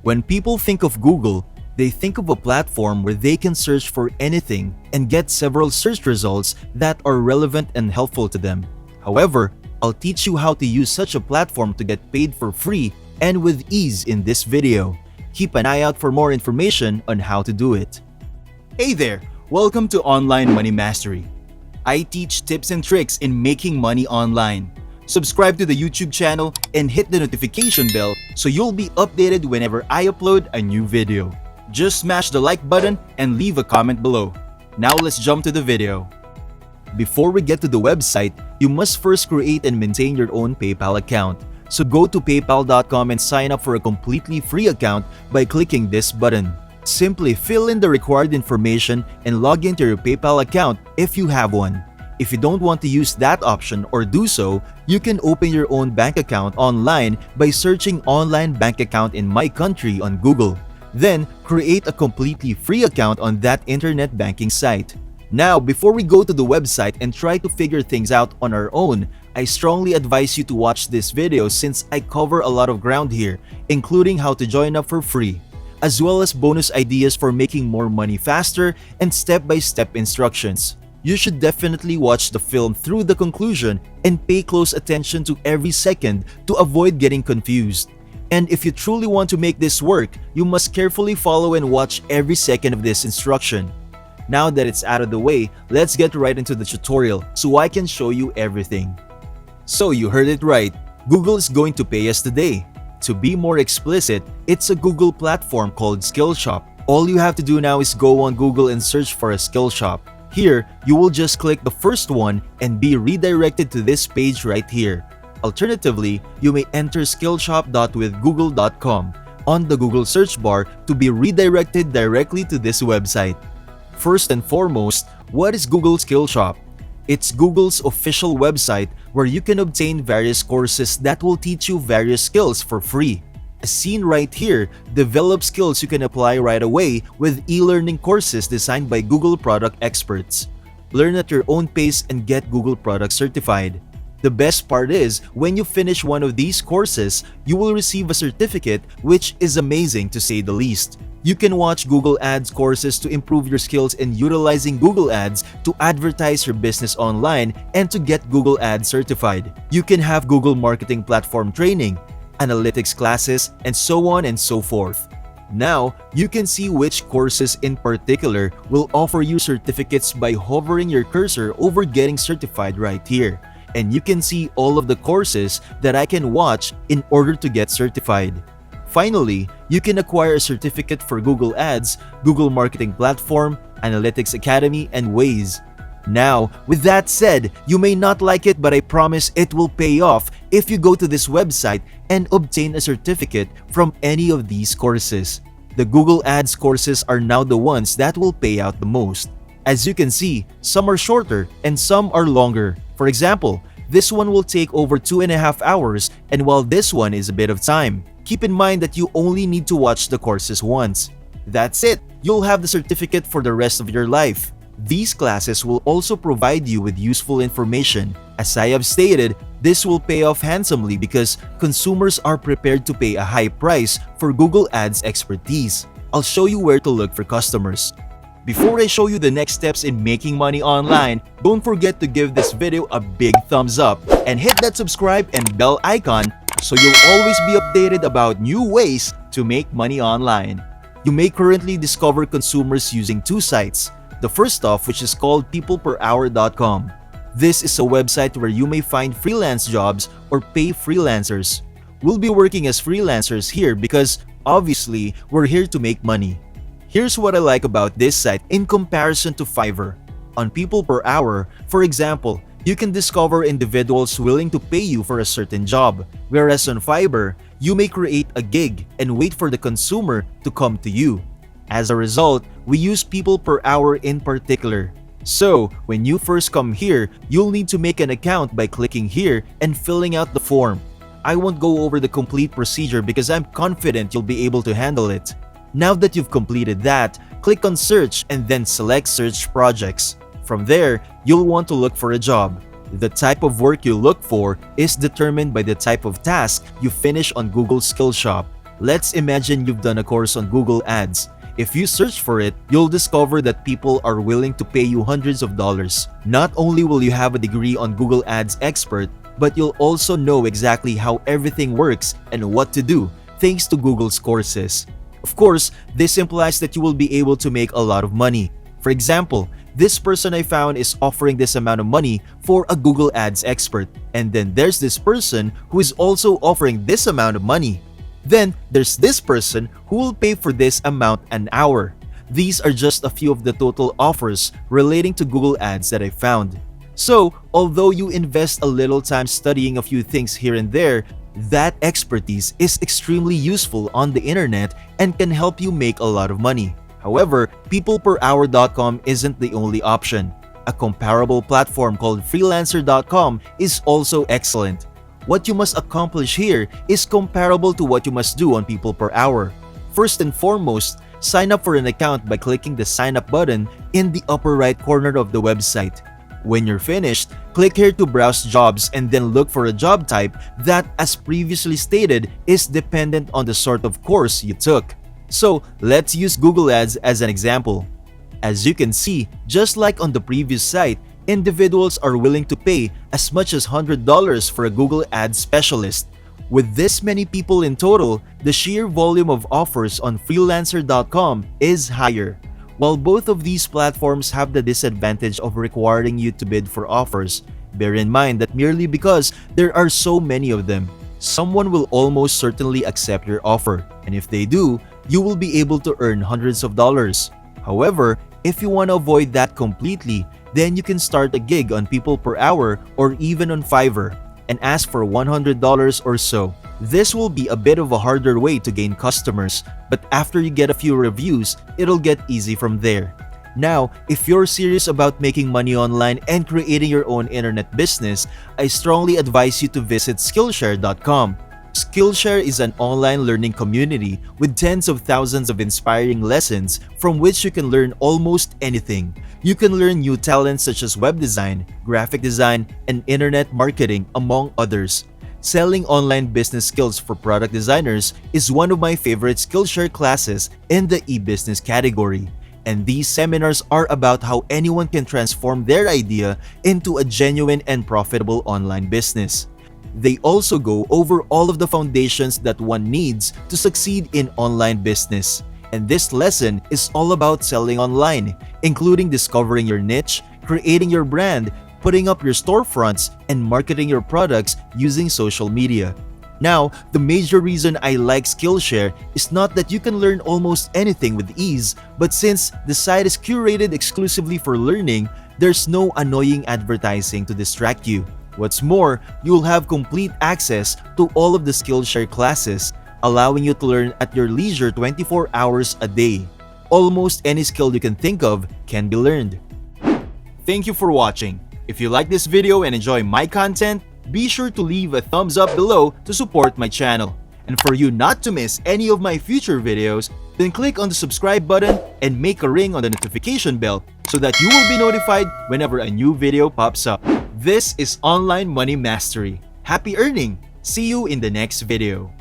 When people think of Google, they think of a platform where they can search for anything and get several search results that are relevant and helpful to them. However, I'll teach you how to use such a platform to get paid for free and with ease in this video. Keep an eye out for more information on how to do it. Hey there! Welcome to Online Money Mastery. I teach tips and tricks in making money online. Subscribe to the YouTube channel and hit the notification bell so you'll be updated whenever I upload a new video. Just smash the like button and leave a comment below. Now let's jump to the video. Before we get to the website, you must first create and maintain your own PayPal account. So go to paypal.com and sign up for a completely free account by clicking this button. Simply fill in the required information and log into your PayPal account if you have one. If you don't want to use that option or do so, you can open your own bank account online by searching online bank account in my country on Google. Then, create a completely free account on that internet banking site. Now, before we go to the website and try to figure things out on our own, I strongly advise you to watch this video since I cover a lot of ground here, including how to join up for free, as well as bonus ideas for making more money faster and step-by-step instructions. You should definitely watch the film through the conclusion and pay close attention to every second to avoid getting confused. And if you truly want to make this work, you must carefully follow and watch every second of this instruction. Now that it's out of the way, let's get right into the tutorial so I can show you everything. So you heard it right, Google is going to pay us today. To be more explicit, it's a Google platform called Skillshop. All you have to do now is go on Google and search for a Skillshop. Here, you will just click the first one and be redirected to this page right here. Alternatively, you may enter skillshop.withgoogle.com on the Google search bar to be redirected directly to this website. First and foremost, what is Google Skillshop? It's Google's official website where you can obtain various courses that will teach you various skills for free. As seen right here, develop skills you can apply right away with e-learning courses designed by Google product experts. Learn at your own pace and get Google product certified. The best part is, when you finish one of these courses, you will receive a certificate, which is amazing to say the least. You can watch Google Ads courses to improve your skills in utilizing Google Ads to advertise your business online and to get Google Ads certified. You can have Google Marketing Platform training, analytics classes, and so on and so forth. Now, you can see which courses in particular will offer you certificates by hovering your cursor over getting certified right here. And you can see all of the courses that I can watch in order to get certified. Finally, you can acquire a certificate for Google Ads, Google Marketing Platform, Analytics Academy, and Waze. Now, with that said, you may not like it, but I promise it will pay off if you go to this website and obtain a certificate from any of these courses. The Google Ads courses are now the ones that will pay out the most. As you can see, some are shorter and some are longer. For example, this one will take over 2.5 hours, and while this one is a bit of time. Keep in mind that you only need to watch the courses once. That's it! You'll have the certificate for the rest of your life. These classes will also provide you with useful information. As I have stated, this will pay off handsomely because consumers are prepared to pay a high price for Google Ads expertise. I'll show you where to look for customers. Before I show you the next steps in making money online, don't forget to give this video a big thumbs up and hit that subscribe and bell icon so you'll always be updated about new ways to make money online. You may currently discover consumers using two sites. The first off, which is called peopleperhour.com. This is a website where you may find freelance jobs or pay freelancers. We'll be working as freelancers here because obviously we're here to make money. Here's what I like about this site in comparison to Fiverr. On People Per Hour, for example, you can discover individuals willing to pay you for a certain job, whereas on Fiverr, you may create a gig and wait for the consumer to come to you. As a result, we use People Per Hour in particular. So, when you first come here, you'll need to make an account by clicking here and filling out the form. I won't go over the complete procedure because I'm confident you'll be able to handle it. Now that you've completed that, click on Search and then select Search Projects. From there, you'll want to look for a job. The type of work you look for is determined by the type of task you finish on Google Skillshop. Let's imagine you've done a course on Google Ads. If you search for it, you'll discover that people are willing to pay you hundreds of dollars. Not only will you have a degree on Google Ads expert, but you'll also know exactly how everything works and what to do thanks to Google's courses. Of course, this implies that you will be able to make a lot of money. For example, this person I found is offering this amount of money for a Google Ads expert. And then there's this person who is also offering this amount of money. Then there's this person who will pay for this amount an hour. These are just a few of the total offers relating to Google Ads that I found. So, although you invest a little time studying a few things here and there, that expertise is extremely useful on the internet and can help you make a lot of money. However, peopleperhour.com isn't the only option. A comparable platform called Freelancer.com is also excellent. What you must accomplish here is comparable to what you must do on People Per Hour. First and foremost, sign up for an account by clicking the sign up button in the upper right corner of the website. When you're finished, click here to browse jobs and then look for a job type that, as previously stated, is dependent on the sort of course you took. So, let's use Google Ads as an example. As you can see, just like on the previous site, individuals are willing to pay as much as $100 for a Google Ads specialist. With this many people in total, the sheer volume of offers on Freelancer.com is higher. While both of these platforms have the disadvantage of requiring you to bid for offers, bear in mind that merely because there are so many of them, someone will almost certainly accept your offer, and if they do, you will be able to earn hundreds of dollars. However, if you want to avoid that completely, then you can start a gig on People Per Hour or even on Fiverr and ask for $100 or so. This will be a bit of a harder way to gain customers, but after you get a few reviews, it'll get easy from there. Now, if you're serious about making money online and creating your own internet business, I strongly advise you to visit Skillshare.com. Skillshare is an online learning community with tens of thousands of inspiring lessons from which you can learn almost anything. You can learn new talents such as web design, graphic design, and internet marketing, among others. Selling online business skills for product designers is one of my favorite Skillshare classes in the e-business category. And these seminars are about how anyone can transform their idea into a genuine and profitable online business. They also go over all of the foundations that one needs to succeed in online business. And this lesson is all about selling online, including discovering your niche, creating your brand, putting up your storefronts, and marketing your products using social media. Now, the major reason I like Skillshare is not that you can learn almost anything with ease, but since the site is curated exclusively for learning, there's no annoying advertising to distract you. What's more, you'll have complete access to all of the Skillshare classes, allowing you to learn at your leisure 24 hours a day. Almost any skill you can think of can be learned. Thank you for watching. If you like this video and enjoy my content, be sure to leave a thumbs up below to support my channel. And for you not to miss any of my future videos, then click on the subscribe button and make a ring on the notification bell so that you will be notified whenever a new video pops up. This is Online Money Mastery. Happy earning! See you in the next video.